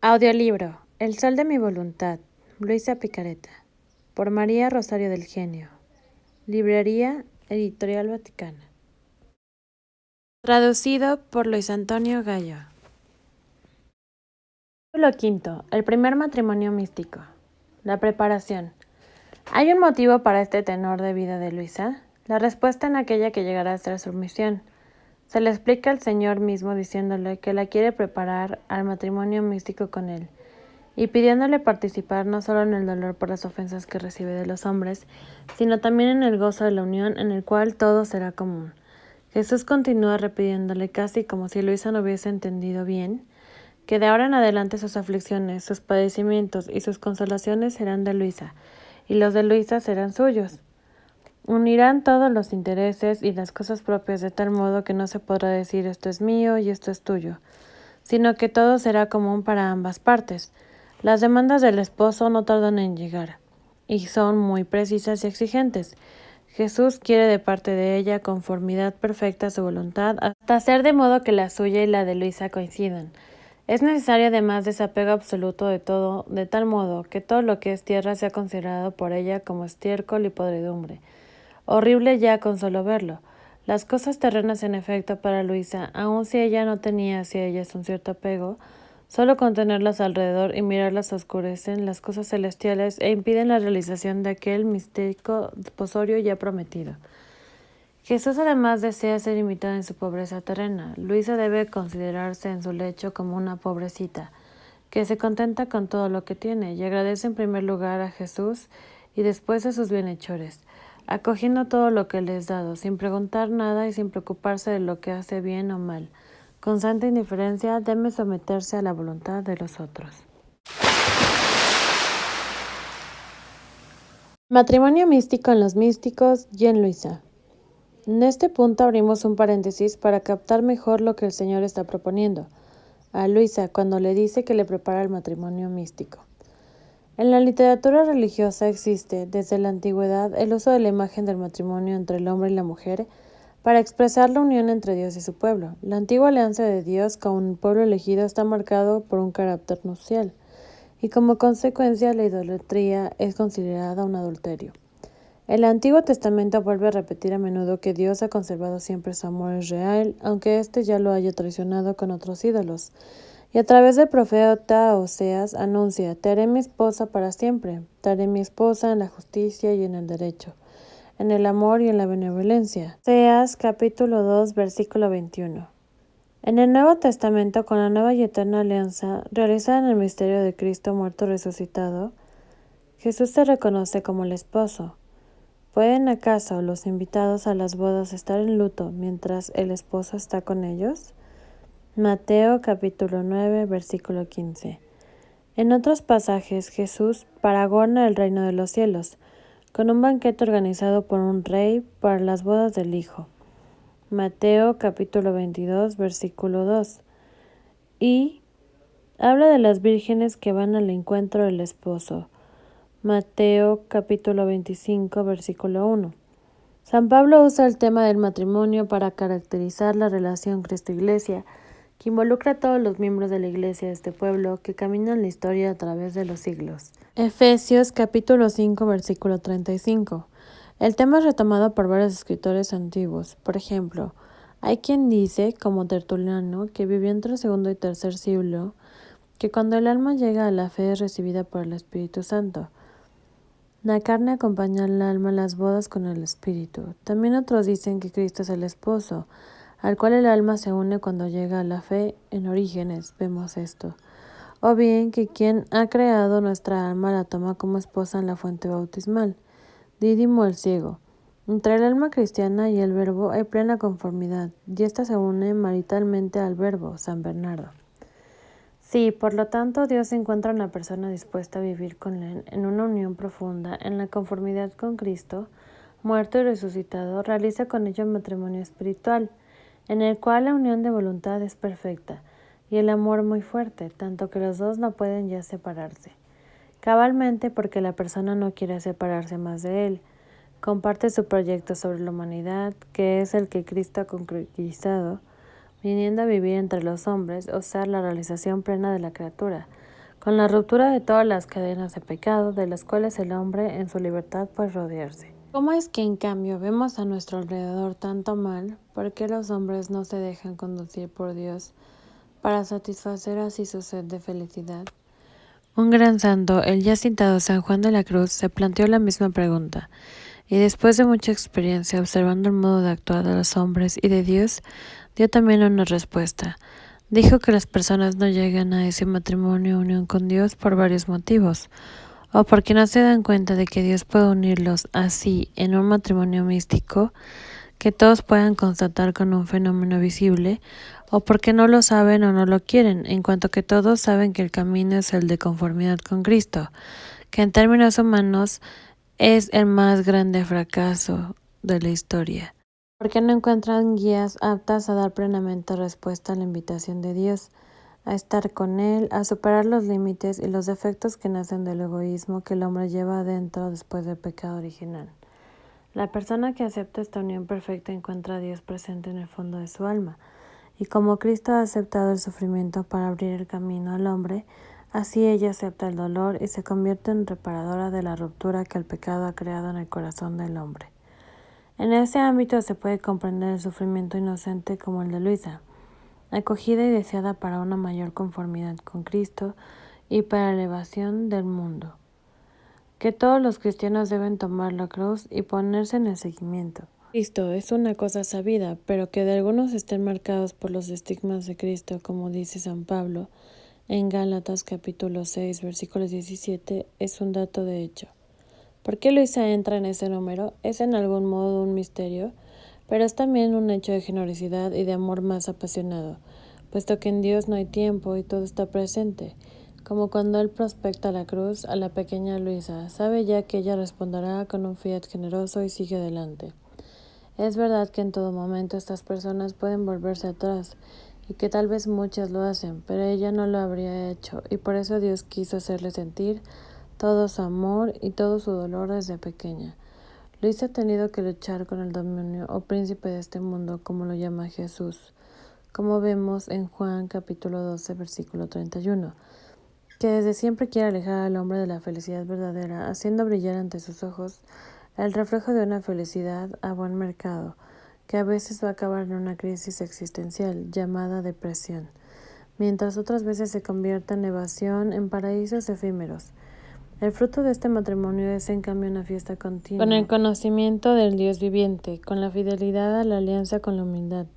Audiolibro El sol de mi voluntad, Luisa Picareta, por María Rosario del Genio, Librería Editorial Vaticana. Traducido por Luis Antonio Gallo. Capítulo 5. El primer matrimonio místico. La preparación. ¿Hay un motivo para este tenor de vida de Luisa? La respuesta en aquella que llegará a ser su misión. Se le explica al Señor mismo diciéndole que la quiere preparar al matrimonio místico con él, y pidiéndole participar no solo en el dolor por las ofensas que recibe de los hombres, sino también en el gozo de la unión en el cual todo será común. Jesús continúa repitiéndole, casi como si Luisa no hubiese entendido bien, que de ahora en adelante sus aflicciones, sus padecimientos y sus consolaciones serán de Luisa, y los de Luisa serán suyos. Unirán todos los intereses y las cosas propias de tal modo que no se podrá decir esto es mío y esto es tuyo, sino que todo será común para ambas partes. Las demandas del esposo no tardan en llegar, y son muy precisas y exigentes. Jesús quiere de parte de ella conformidad perfecta a su voluntad, hasta hacer de modo que la suya y la de Luisa coincidan. Es necesario además desapego absoluto de todo, de tal modo que todo lo que es tierra sea considerado por ella como estiércol y podredumbre. Horrible ya con solo verlo. Las cosas terrenas, en efecto, para Luisa, aun si ella no tenía hacia ellas un cierto apego, solo con tenerlas alrededor y mirarlas oscurecen las cosas celestiales e impiden la realización de aquel místico desposorio ya prometido. Jesús además desea ser imitado en su pobreza terrena. Luisa debe considerarse en su lecho como una pobrecita, que se contenta con todo lo que tiene y agradece en primer lugar a Jesús y después a sus bienhechores, acogiendo todo lo que le es dado, sin preguntar nada y sin preocuparse de lo que hace bien o mal. Con santa indiferencia debe someterse a la voluntad de los otros. Matrimonio místico en los místicos y en Luisa. En este punto abrimos un paréntesis para captar mejor lo que el Señor está proponiendo a Luisa cuando le dice que le prepara el matrimonio místico. En la literatura religiosa existe, desde la antigüedad, el uso de la imagen del matrimonio entre el hombre y la mujer para expresar la unión entre Dios y su pueblo. La antigua alianza de Dios con el pueblo elegido está marcado por un carácter nupcial, y como consecuencia la idolatría es considerada un adulterio. El Antiguo Testamento vuelve a repetir a menudo que Dios ha conservado siempre su amor real, aunque éste ya lo haya traicionado con otros ídolos. Y a través del profeta Oseas anuncia, te haré mi esposa para siempre, te haré mi esposa en la justicia y en el derecho, en el amor y en la benevolencia. Oseas capítulo 2, versículo 21. En el Nuevo Testamento, con la nueva y eterna alianza, realizada en el misterio de Cristo muerto resucitado, Jesús se reconoce como el esposo. ¿Pueden acaso los invitados a las bodas estar en luto mientras el esposo está con ellos? Mateo capítulo 9, versículo 15. En otros pasajes, Jesús paragona el reino de los cielos, con un banquete organizado por un rey para las bodas del Hijo. Mateo capítulo 22, versículo 2. Y habla de las vírgenes que van al encuentro del esposo. Mateo capítulo 25, versículo 1. San Pablo usa el tema del matrimonio para caracterizar la relación Cristo-Iglesia, que involucra a todos los miembros de la Iglesia de este pueblo que caminan la historia a través de los siglos. Efesios capítulo 5, versículo 35. El tema es retomado por varios escritores antiguos. Por ejemplo, hay quien dice, como Tertuliano, que vivió entre el segundo y tercer siglo, que cuando el alma llega a la fe es recibida por el Espíritu Santo. La carne acompaña al alma en las bodas con el espíritu. También otros dicen que Cristo es el esposo, al cual el alma se une cuando llega a la fe. En Orígenes vemos esto. O bien que quien ha creado nuestra alma la toma como esposa en la fuente bautismal. Dídimo el ciego. Entre el alma cristiana y el verbo hay plena conformidad, y ésta se une maritalmente al verbo, San Bernardo. Sí, por lo tanto, Dios encuentra una persona dispuesta a vivir con Él en una unión profunda, en la conformidad con Cristo, muerto y resucitado, realiza con ello un matrimonio espiritual, en el cual la unión de voluntad es perfecta, y el amor muy fuerte, tanto que los dos no pueden ya separarse. Cabalmente porque la persona no quiere separarse más de Él, comparte su proyecto sobre la humanidad, que es el que Cristo ha concretizado, viniendo a vivir entre los hombres, o sea, la realización plena de la criatura. con la ruptura de todas las cadenas de pecado de las cuales el hombre en su libertad puede rodearse. ¿Cómo es que en cambio vemos a nuestro alrededor tanto mal? ¿Por qué los hombres no se dejan conducir por Dios para satisfacer así su sed de felicidad? Un gran santo, el ya citado San Juan de la Cruz, se planteó la misma pregunta, y después de mucha experiencia observando el modo de actuar de los hombres y de Dios, dio también una respuesta. Dijo que las personas no llegan a ese matrimonio o unión con Dios por varios motivos, o porque no se dan cuenta de que Dios puede unirlos así en un matrimonio místico, que todos puedan constatar con un fenómeno visible, o porque no lo saben o no lo quieren, en cuanto que todos saben que el camino es el de conformidad con Cristo, que en términos humanos es el más grande fracaso de la historia, porque no encuentran guías aptas a dar plenamente respuesta a la invitación de Dios, a estar con Él, a superar los límites y los defectos que nacen del egoísmo que el hombre lleva adentro después del pecado original. La persona que acepta esta unión perfecta encuentra a Dios presente en el fondo de su alma, y como Cristo ha aceptado el sufrimiento para abrir el camino al hombre, así ella acepta el dolor y se convierte en reparadora de la ruptura que el pecado ha creado en el corazón del hombre. En ese ámbito se puede comprender el sufrimiento inocente como el de Luisa, acogida y deseada para una mayor conformidad con Cristo y para la elevación del mundo, que todos los cristianos deben tomar la cruz y ponerse en el seguimiento. Cristo es una cosa sabida, pero que de algunos estén marcados por los estigmas de Cristo, como dice San Pablo en Gálatas capítulo 6, versículos 17, es un dato de hecho. ¿Por qué Luisa entra en ese número? Es en algún modo un misterio, pero es también un hecho de generosidad y de amor más apasionado, puesto que en Dios no hay tiempo y todo está presente. Como cuando Él prospecta la cruz a la pequeña Luisa, sabe ya que ella responderá con un fiat generoso y sigue adelante. Es verdad que en todo momento estas personas pueden volverse atrás y que tal vez muchas lo hacen, pero ella no lo habría hecho y por eso Dios quiso hacerle sentir todo su amor y todo su dolor desde pequeña. Luisa ha tenido que luchar con el demonio o príncipe de este mundo, como lo llama Jesús, como vemos en Juan capítulo 12, versículo 31, que desde siempre quiere alejar al hombre de la felicidad verdadera, haciendo brillar ante sus ojos el reflejo de una felicidad a buen mercado, que a veces va a acabar en una crisis existencial llamada depresión, mientras otras veces se convierte en evasión en paraísos efímeros. El fruto de este matrimonio es en cambio una fiesta continua, con el conocimiento del Dios viviente, con la fidelidad a la alianza con la humildad.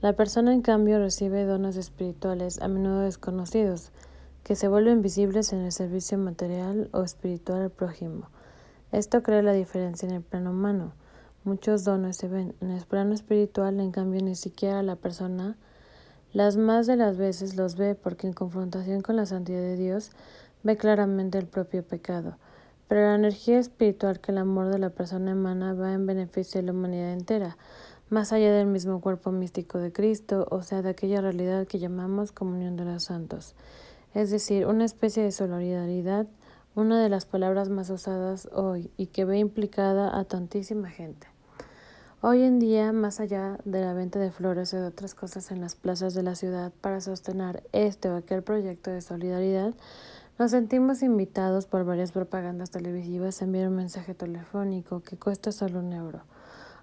La persona en cambio recibe dones espirituales a menudo desconocidos, que se vuelven visibles en el servicio material o espiritual al prójimo. Esto crea la diferencia en el plano humano. Muchos dones se ven. En el plano espiritual, en cambio, ni siquiera la persona las más de las veces los ve porque en confrontación con la santidad de Dios ve claramente el propio pecado. Pero la energía espiritual que el amor de la persona emana va en beneficio de la humanidad entera, más allá del mismo cuerpo místico de Cristo, o sea, de aquella realidad que llamamos comunión de los santos. Es decir, una especie de solidaridad, una de las palabras más usadas hoy y que ve implicada a tantísima gente. Hoy en día, más allá de la venta de flores o de otras cosas en las plazas de la ciudad para sostener este o aquel proyecto de solidaridad, nos sentimos invitados por varias propagandas televisivas a enviar un mensaje telefónico que cuesta solo €1,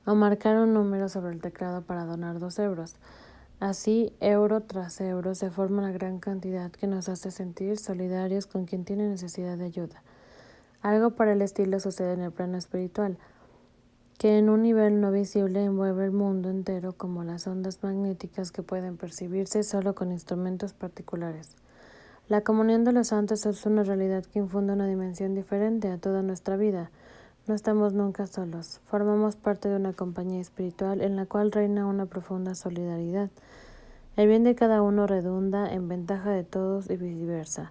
o marcar un número sobre el teclado para donar €2. Así, euro tras euro, se forma una gran cantidad que nos hace sentir solidarios con quien tiene necesidad de ayuda. Algo por el estilo sucede en el plano espiritual, que en un nivel no visible envuelve el mundo entero como las ondas magnéticas que pueden percibirse solo con instrumentos particulares. La comunión de los santos es una realidad que infunde una dimensión diferente a toda nuestra vida. No estamos nunca solos, formamos parte de una compañía espiritual en la cual reina una profunda solidaridad. El bien de cada uno redunda en ventaja de todos y viceversa.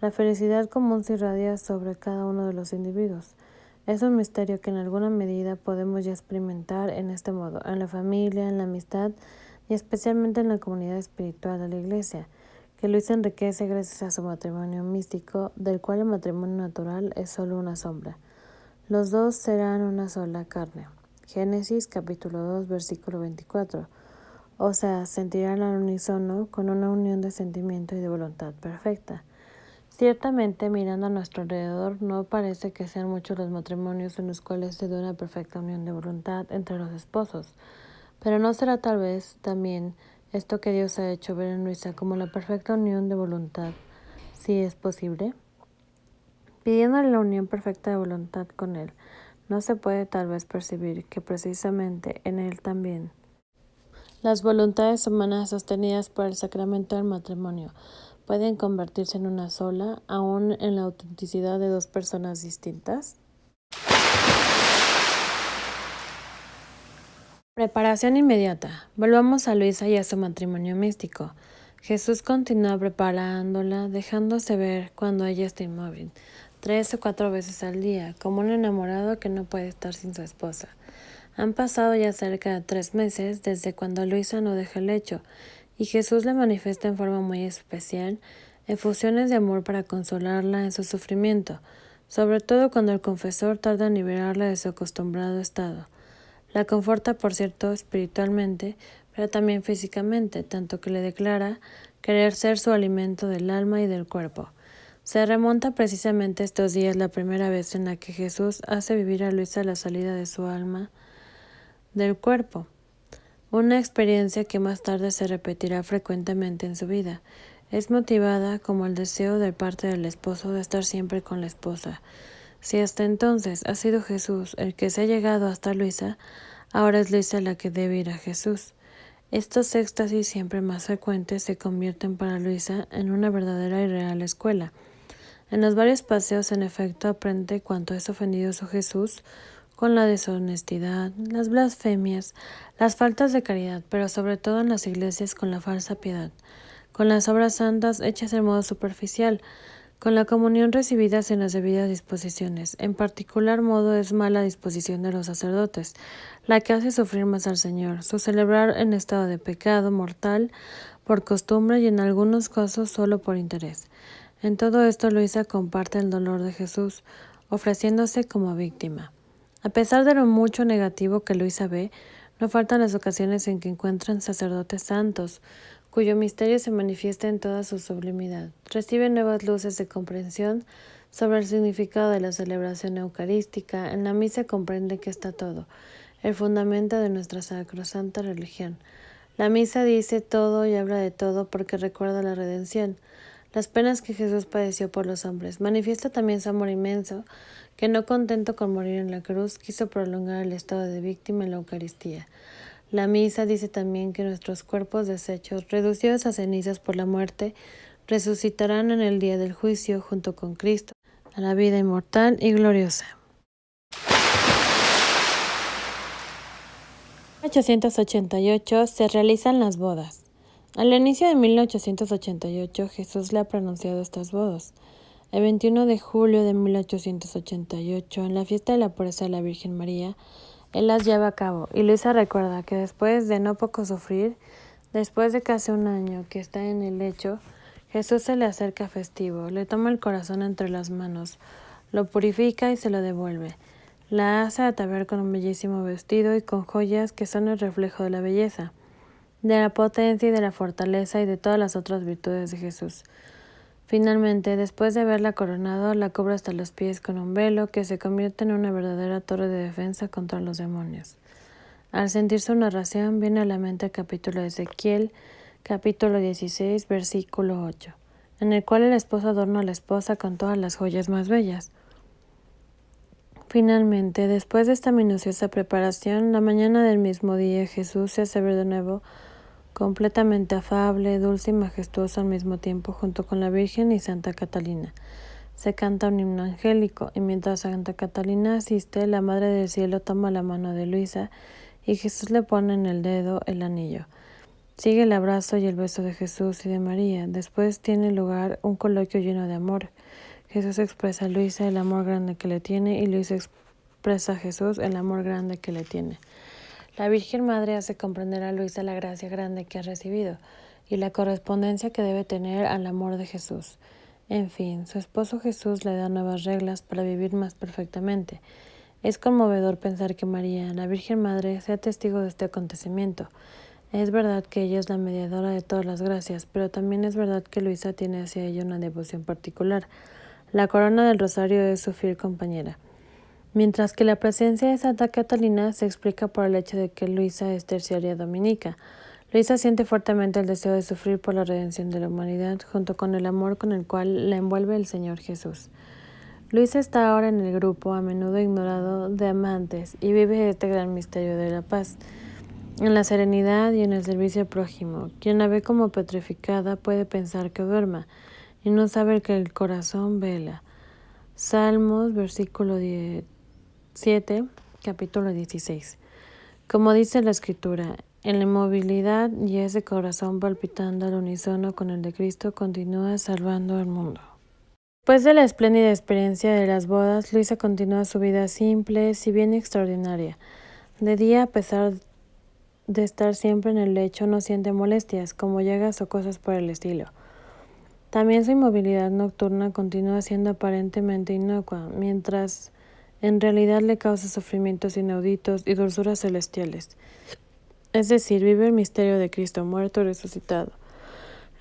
La felicidad común se irradia sobre cada uno de los individuos. Es un misterio que en alguna medida podemos ya experimentar en este modo, en la familia, en la amistad y especialmente en la comunidad espiritual de la Iglesia, que Luis enriquece gracias a su matrimonio místico, del cual el matrimonio natural es solo una sombra. Los dos serán una sola carne. Génesis capítulo 2, versículo 24. O sea, sentirán al unísono con una unión de sentimiento y de voluntad perfecta. Ciertamente, mirando a nuestro alrededor, no parece que sean muchos los matrimonios en los cuales se da una perfecta unión de voluntad entre los esposos. Pero ¿no será tal vez también esto que Dios ha hecho ver en Luisa como la perfecta unión de voluntad, si es posible? Pidiéndole la unión perfecta de voluntad con Él, no se puede tal vez percibir que precisamente en Él también las voluntades humanas sostenidas por el sacramento del matrimonio pueden convertirse en una sola, aún en la autenticidad de dos personas distintas. Preparación inmediata. Volvamos a Luisa y a su matrimonio místico. Jesús continúa preparándola, dejándose ver cuando ella está inmóvil, 3 o 4 veces al día, como un enamorado que no puede estar sin su esposa. Han pasado ya cerca de 3 meses desde cuando Luisa no deja el lecho, y Jesús le manifiesta en forma muy especial efusiones de amor para consolarla en su sufrimiento, sobre todo cuando el confesor tarda en liberarla de su acostumbrado estado. La conforta, por cierto, espiritualmente, pero también físicamente, tanto que le declara querer ser su alimento del alma y del cuerpo. Se remonta precisamente estos días la primera vez en la que Jesús hace vivir a Luisa la salida de su alma del cuerpo, una experiencia que más tarde se repetirá frecuentemente en su vida. Es motivada como el deseo de parte del esposo de estar siempre con la esposa. Si hasta entonces ha sido Jesús el que se ha llegado hasta Luisa, ahora es Luisa la que debe ir a Jesús. Estos éxtasis siempre más frecuentes se convierten para Luisa en una verdadera y real escuela. En los varios paseos, en efecto, aprende cuánto es ofendido su Jesús con la deshonestidad, las blasfemias, las faltas de caridad, pero sobre todo en las iglesias con la falsa piedad, con las obras santas hechas en modo superficial, con la comunión recibida sin las debidas disposiciones. En particular modo es mala disposición de los sacerdotes, la que hace sufrir más al Señor, su celebrar en estado de pecado mortal por costumbre y en algunos casos solo por interés. En todo esto Luisa comparte el dolor de Jesús, ofreciéndose como víctima. A pesar de lo mucho negativo que Luisa ve, no faltan las ocasiones en que encuentran sacerdotes santos, cuyo misterio se manifiesta en toda su sublimidad. Recibe nuevas luces de comprensión sobre el significado de la celebración eucarística. En la misa comprende que está todo, el fundamento de nuestra sacrosanta religión. La misa dice todo y habla de todo porque recuerda la redención, las penas que Jesús padeció por los hombres. Manifiesta también su amor inmenso, que no contento con morir en la cruz, quiso prolongar el estado de víctima en la Eucaristía. La misa dice también que nuestros cuerpos deshechos, reducidos a cenizas por la muerte, resucitarán en el día del juicio junto con Cristo, a la vida inmortal y gloriosa. 1888 se realizan las bodas. Al inicio de 1888, Jesús le ha pronunciado estas bodas. El 21 de julio de 1888, en la fiesta de la pureza de la Virgen María, Él las lleva a cabo, y Luisa recuerda que después de no poco sufrir, después de casi un año que está en el lecho, Jesús se le acerca festivo, le toma el corazón entre las manos, lo purifica y se lo devuelve. La hace ataviar con un bellísimo vestido y con joyas que son el reflejo de la belleza, de la potencia y de la fortaleza y de todas las otras virtudes de Jesús. Finalmente, después de haberla coronado, la cubre hasta los pies con un velo que se convierte en una verdadera torre de defensa contra los demonios. Al sentir su narración, viene a la mente el capítulo de Ezequiel, capítulo 16, versículo 8, en el cual el esposo adorna a la esposa con todas las joyas más bellas. Finalmente, después de esta minuciosa preparación, la mañana del mismo día Jesús se hace ver de nuevo completamente afable, dulce y majestuoso al mismo tiempo junto con la Virgen y Santa Catalina. Se canta un himno angélico, y mientras Santa Catalina asiste, la Madre del Cielo toma la mano de Luisa y Jesús le pone en el dedo el anillo. Sigue el abrazo y el beso de Jesús y de María. Después tiene lugar un coloquio lleno de amor. Jesús expresa a Luisa el amor grande que le tiene y Luisa expresa a Jesús el amor grande que le tiene. La Virgen Madre hace comprender a Luisa la gracia grande que ha recibido y la correspondencia que debe tener al amor de Jesús. En fin, su esposo Jesús le da nuevas reglas para vivir más perfectamente. Es conmovedor pensar que María, la Virgen Madre, sea testigo de este acontecimiento. Es verdad que ella es la mediadora de todas las gracias, pero también es verdad que Luisa tiene hacia ella una devoción particular. La corona del rosario es su fiel compañera. Mientras que la presencia de Santa Catalina se explica por el hecho de que Luisa es terciaria dominica. Luisa siente fuertemente el deseo de sufrir por la redención de la humanidad, junto con el amor con el cual la envuelve el Señor Jesús. Luisa está ahora en el grupo, a menudo ignorado, de amantes, y vive este gran misterio de la paz, en la serenidad y en el servicio al prójimo. Quien la ve como petrificada puede pensar que duerma, y no sabe que el corazón vela. Salmos, versículo 7, capítulo 16. Como dice la Escritura, en la inmovilidad y ese corazón palpitando al unísono con el de Cristo continúa salvando al mundo. Después de la espléndida experiencia de las bodas, Luisa continúa su vida simple, si bien extraordinaria. De día, a pesar de estar siempre en el lecho, no siente molestias, como llagas o cosas por el estilo. También su inmovilidad nocturna continúa siendo aparentemente inocua, mientras en realidad le causa sufrimientos inauditos y dulzuras celestiales. Es decir, vive el misterio de Cristo muerto y resucitado.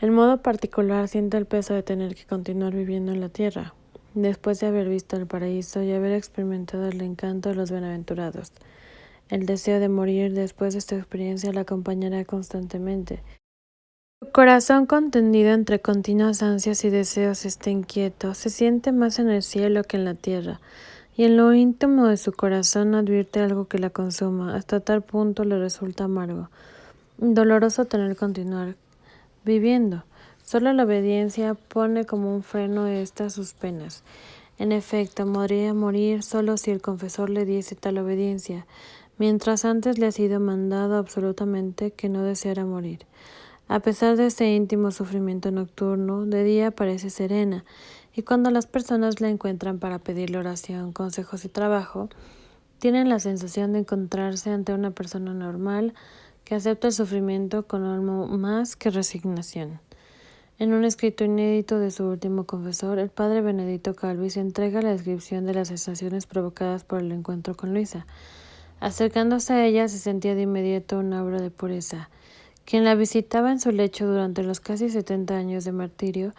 En modo particular siente el peso de tener que continuar viviendo en la tierra, después de haber visto el paraíso y haber experimentado el encanto de los bienaventurados. El deseo de morir después de esta experiencia la acompañará constantemente. Su corazón, contendido entre continuas ansias y deseos, está inquieto, se siente más en el cielo que en la tierra, y en lo íntimo de su corazón advierte algo que la consuma, hasta tal punto le resulta amargo, doloroso tener que continuar viviendo. Solo la obediencia pone como un freno a estas sus penas. En efecto, podría morir solo si el confesor le diese tal obediencia, mientras antes le ha sido mandado absolutamente que no deseara morir. A pesar de este íntimo sufrimiento nocturno, de día parece serena, y cuando las personas la encuentran para pedirle oración, consejos y trabajo, tienen la sensación de encontrarse ante una persona normal que acepta el sufrimiento con algo más que resignación. En un escrito inédito de su último confesor, el padre Benedito Calvis entrega la descripción de las sensaciones provocadas por el encuentro con Luisa. Acercándose a ella se sentía de inmediato un aura de pureza. Quien la visitaba en su lecho durante los casi 70 años de martirio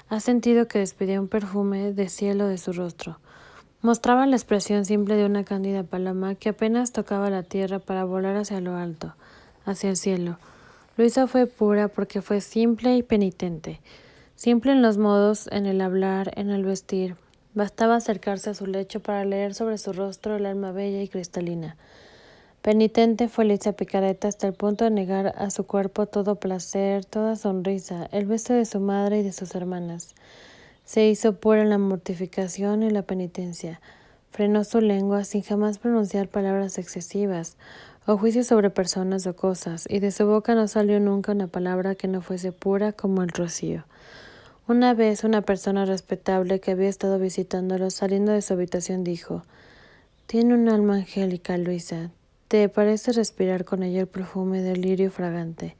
ha sentido que despedía un perfume de cielo de su rostro. Mostraba la expresión simple de una cándida paloma que apenas tocaba la tierra para volar hacia lo alto, hacia el cielo. Luisa fue pura porque fue simple y penitente. Simple en los modos, en el hablar, en el vestir. Bastaba acercarse a su lecho para leer sobre su rostro el alma bella y cristalina. Penitente fue Luisa Picaretta hasta el punto de negar a su cuerpo todo placer, toda sonrisa, el beso de su madre y de sus hermanas. Se hizo pura en la mortificación y la penitencia. Frenó su lengua sin jamás pronunciar palabras excesivas o juicios sobre personas o cosas, y de su boca no salió nunca una palabra que no fuese pura como el rocío. Una vez una persona respetable que había estado visitándolo saliendo de su habitación dijo: «Tiene un alma angélica, Luisa. Te parece respirar con ella el perfume del lirio fragante.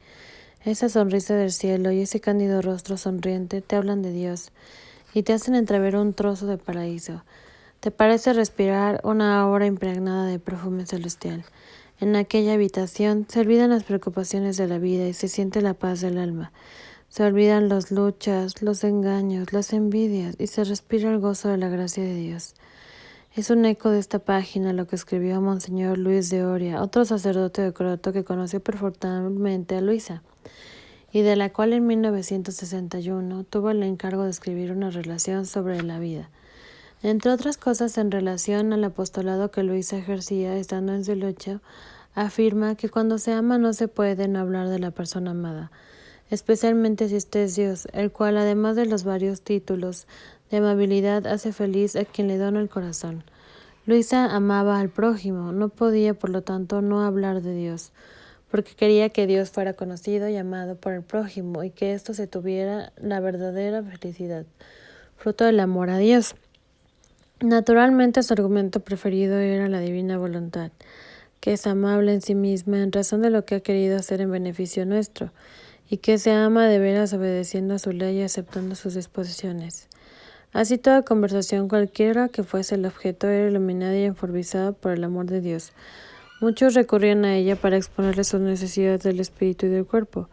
Esa sonrisa del cielo y ese cándido rostro sonriente te hablan de Dios y te hacen entrever un trozo de paraíso. Te parece respirar una aura impregnada de perfume celestial. En aquella habitación se olvidan las preocupaciones de la vida y se siente la paz del alma. Se olvidan las luchas, los engaños, las envidias y se respira el gozo de la gracia de Dios». Es un eco de esta página lo que escribió Monseñor Luis de Oria, otro sacerdote de Croto que conoció perfectamente a Luisa, y de la cual en 1961 tuvo el encargo de escribir una relación sobre la vida. Entre otras cosas, en relación al apostolado que Luisa ejercía estando en su lecho, afirma que cuando se ama no se puede no hablar de la persona amada, especialmente si este es Dios, el cual, además de los varios títulos de amabilidad, hace feliz a quien le dona el corazón. Luisa amaba al prójimo, no podía, por lo tanto, no hablar de Dios, porque quería que Dios fuera conocido y amado por el prójimo y que esto se tuviera la verdadera felicidad, fruto del amor a Dios. Naturalmente, su argumento preferido era la divina voluntad, que es amable en sí misma en razón de lo que ha querido hacer en beneficio nuestro, y que se ama de veras obedeciendo a su ley y aceptando sus disposiciones. Así toda conversación, cualquiera que fuese el objeto, era iluminada y enforbizada por el amor de Dios, Muchos recurrían a ella para exponerle sus necesidades del espíritu y del cuerpo,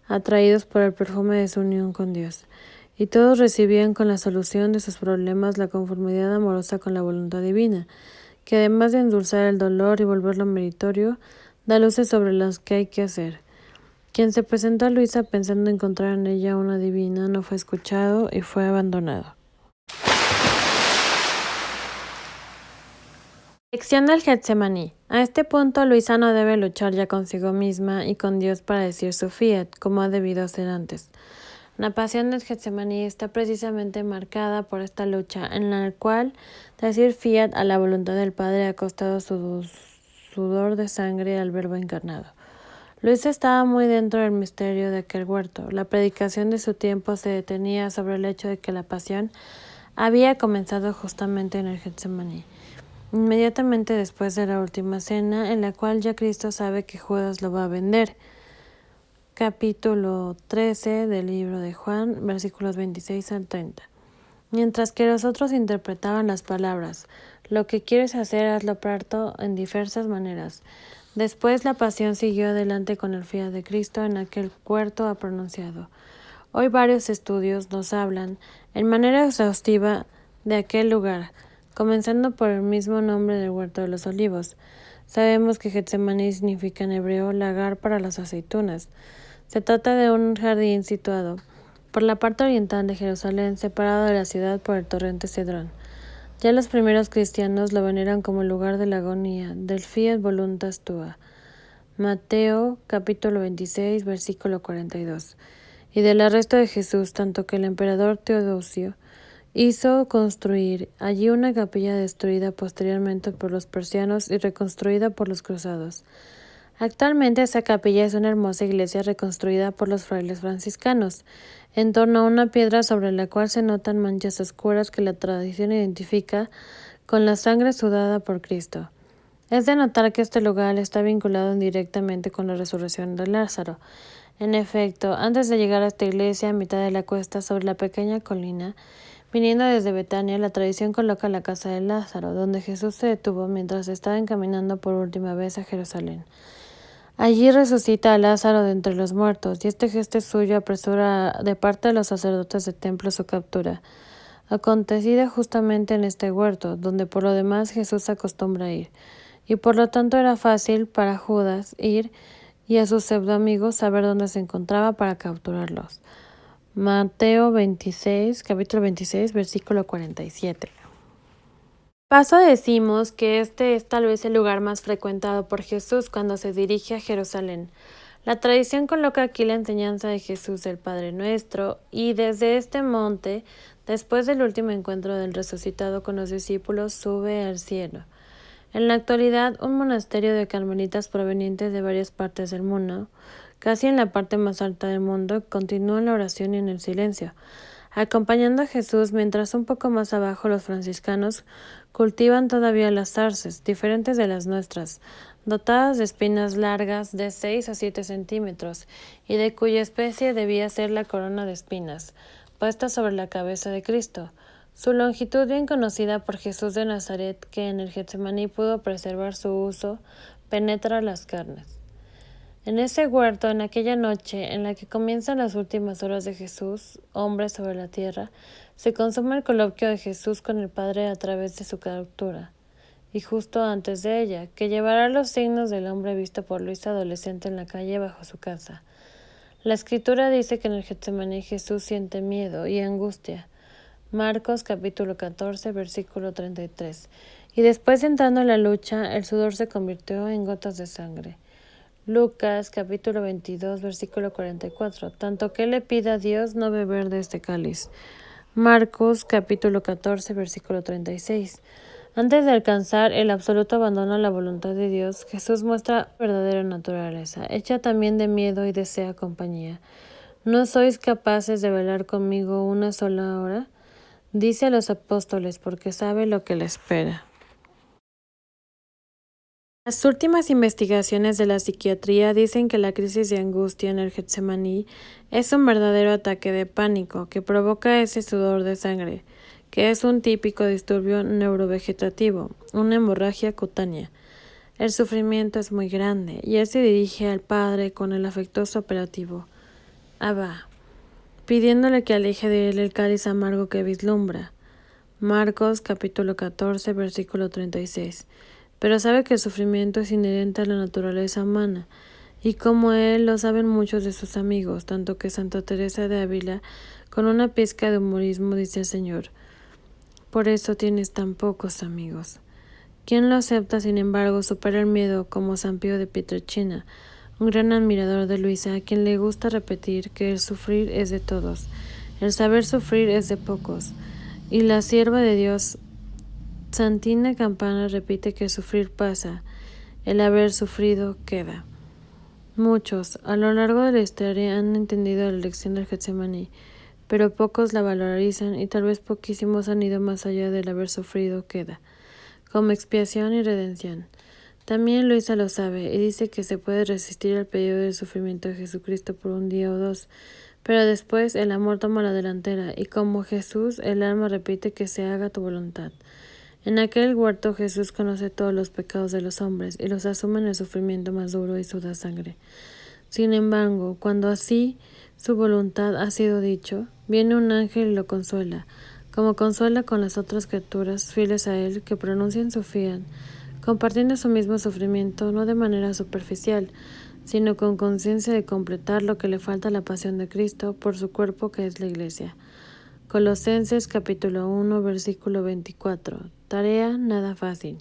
atraídos por el perfume de su unión con Dios. Y todos recibían con la solución de sus problemas la conformidad amorosa con la voluntad divina, que además de endulzar el dolor y volverlo meritorio, da luces sobre las que hay que hacer. Quien se presentó a Luisa pensando encontrar en ella una divina no fue escuchado y fue abandonado. Lección del Getsemaní. A este punto, Luisa no debe luchar ya consigo misma y con Dios para decir su fiat, como ha debido hacer antes. La pasión del Getsemaní está precisamente marcada por esta lucha, en la cual decir fiat a la voluntad del Padre ha costado su sudor de sangre al Verbo encarnado. Luisa estaba muy dentro del misterio de aquel huerto. La predicación de su tiempo se detenía sobre el hecho de que la pasión había comenzado justamente en el Getsemaní, inmediatamente después de la última cena, en la cual ya Cristo sabe que Judas lo va a vender. Capítulo 13 del libro de Juan, versículos 26 al 30. Mientras que los otros interpretaban las palabras, lo que quieres hacer, hazlo pronto, en diversas maneras. Después la pasión siguió adelante con el fiat de Cristo en aquel huerto ha pronunciado. Hoy varios estudios nos hablan, en manera exhaustiva, de aquel lugar, comenzando por el mismo nombre del huerto de los olivos. Sabemos que Getsemaní significa en hebreo lagar para las aceitunas. Se trata de un jardín situado por la parte oriental de Jerusalén, separado de la ciudad por el torrente Cedrón. Ya los primeros cristianos lo veneran como el lugar de la agonía, del fiat voluntas tua. Mateo capítulo 26, versículo 42. Y del arresto de Jesús, tanto que el emperador Teodosio hizo construir allí una capilla destruida posteriormente por los persianos y reconstruida por los cruzados. Actualmente esa capilla es una hermosa iglesia reconstruida por los frailes franciscanos, en torno a una piedra sobre la cual se notan manchas oscuras que la tradición identifica con la sangre sudada por Cristo. Es de notar que este lugar está vinculado indirectamente con la resurrección de Lázaro. En efecto, antes de llegar a esta iglesia, a mitad de la cuesta sobre la pequeña colina, viniendo desde Betania, la tradición coloca la casa de Lázaro, donde Jesús se detuvo mientras estaba encaminando por última vez a Jerusalén. Allí resucita a Lázaro de entre los muertos, y este gesto suyo apresura de parte de los sacerdotes del templo su captura, acontecida justamente en este huerto, donde por lo demás Jesús acostumbra ir, y por lo tanto era fácil para Judas ir y a sus pseudoamigos saber dónde se encontraba para capturarlos. Mateo 26, capítulo 26, versículo 47. Paso decimos que este es tal vez el lugar más frecuentado por Jesús cuando se dirige a Jerusalén. La tradición coloca aquí la enseñanza de Jesús del Padre Nuestro y desde este monte, después del último encuentro del resucitado con los discípulos, sube al cielo. En la actualidad, un monasterio de carmelitas provenientes de varias partes del mundo, casi en la parte más alta del mundo, continúa en la oración y en el silencio, acompañando a Jesús, mientras un poco más abajo los franciscanos cultivan todavía las zarzas, diferentes de las nuestras, dotadas de espinas largas de 6 a 7 centímetros, y de cuya especie debía ser la corona de espinas, puesta sobre la cabeza de Cristo. Su longitud, bien conocida por Jesús de Nazaret, que en el Getsemaní pudo preservar su uso, penetra las carnes. En ese huerto, en aquella noche en la que comienzan las últimas horas de Jesús, hombre sobre la tierra, se consuma el coloquio de Jesús con el Padre a través de su captura, y justo antes de ella, que llevará los signos del hombre visto por Luisa adolescente en la calle bajo su casa. La Escritura dice que en el Getsemaní Jesús siente miedo y angustia. Marcos capítulo 14, versículo 33. Y después, entrando en la lucha, el sudor se convirtió en gotas de sangre. Lucas capítulo 22, versículo 44. Tanto que le pida a Dios no beber de este cáliz. Marcos capítulo 14, versículo 36. Antes de alcanzar el absoluto abandono a la voluntad de Dios, Jesús muestra verdadera naturaleza, hecha también de miedo y desea compañía. ¿No sois capaces de velar conmigo una sola hora? Dice a los apóstoles, porque sabe lo que le espera. Las últimas investigaciones de la psiquiatría dicen que la crisis de angustia en el Getsemaní es un verdadero ataque de pánico que provoca ese sudor de sangre, que es un típico disturbio neurovegetativo, una hemorragia cutánea. El sufrimiento es muy grande, y él se dirige al Padre con el afectuoso apelativo, Abba, pidiéndole que aleje de él el cáliz amargo que vislumbra. Marcos capítulo 14, versículo 36. Pero sabe que el sufrimiento es inherente a la naturaleza humana, y como él lo saben muchos de sus amigos, tanto que Santa Teresa de Ávila, con una pizca de humorismo, dice al Señor: por eso tienes tan pocos amigos. Quien lo acepta, sin embargo, supera el miedo, como San Pío de Pietrelcina, un gran admirador de Luisa, a quien le gusta repetir que el sufrir es de todos, el saber sufrir es de pocos. Y la sierva de Dios, Santina Campana, repite que el sufrir pasa, el haber sufrido queda. Muchos, a lo largo de la historia, han entendido la lección del Getsemaní, pero pocos la valorizan y tal vez poquísimos han ido más allá del haber sufrido queda, como expiación y redención. También Luisa lo sabe y dice que se puede resistir al pedido del sufrimiento de Jesucristo por un día o dos, pero después el amor toma la delantera y como Jesús el alma repite que se haga tu voluntad. En aquel huerto Jesús conoce todos los pecados de los hombres y los asume en el sufrimiento más duro y suda sangre. Sin embargo, cuando así su voluntad ha sido dicho, viene un ángel y lo consuela, como consuela con las otras criaturas fieles a él que pronuncian su fiel, compartiendo su mismo sufrimiento, no de manera superficial, sino con conciencia de completar lo que le falta a la pasión de Cristo por su cuerpo que es la Iglesia. Colosenses capítulo 1, versículo 24. Tarea nada fácil.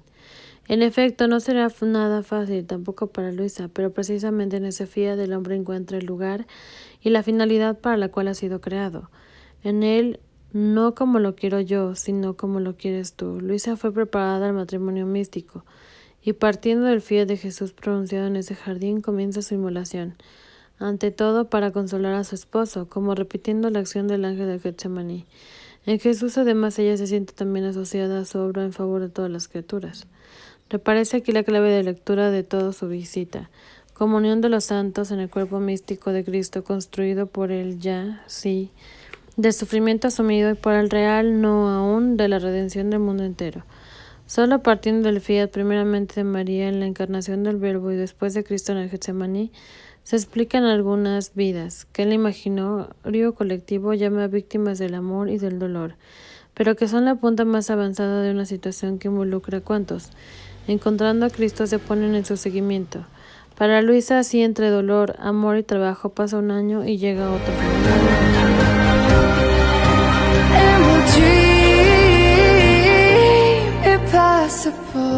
En efecto, no será nada fácil tampoco para Luisa, pero precisamente en ese fía del hombre encuentra el lugar y la finalidad para la cual ha sido creado. En él, no como lo quiero yo, sino como lo quieres tú. Luisa fue preparada al matrimonio místico, y partiendo del fiel de Jesús pronunciado en ese jardín, comienza su inmolación, ante todo para consolar a su esposo, como repitiendo la acción del ángel de Getsemaní. En Jesús, además, ella se siente también asociada a su obra en favor de todas las criaturas. Reparece aquí la clave de lectura de toda su visita. Comunión de los santos en el cuerpo místico de Cristo, construido por el ya, sí, del sufrimiento asumido y por el real no aún de la redención del mundo entero. Solo partiendo del fiat primeramente de María en la encarnación del Verbo y después de Cristo en el Getsemaní, se explican algunas vidas que el imaginario colectivo llama víctimas del amor y del dolor, pero que son la punta más avanzada de una situación que involucra a cuantos, encontrando a Cristo, se ponen en su seguimiento. Para Luisa, así entre dolor, amor y trabajo pasa un año y llega otro. Impossible.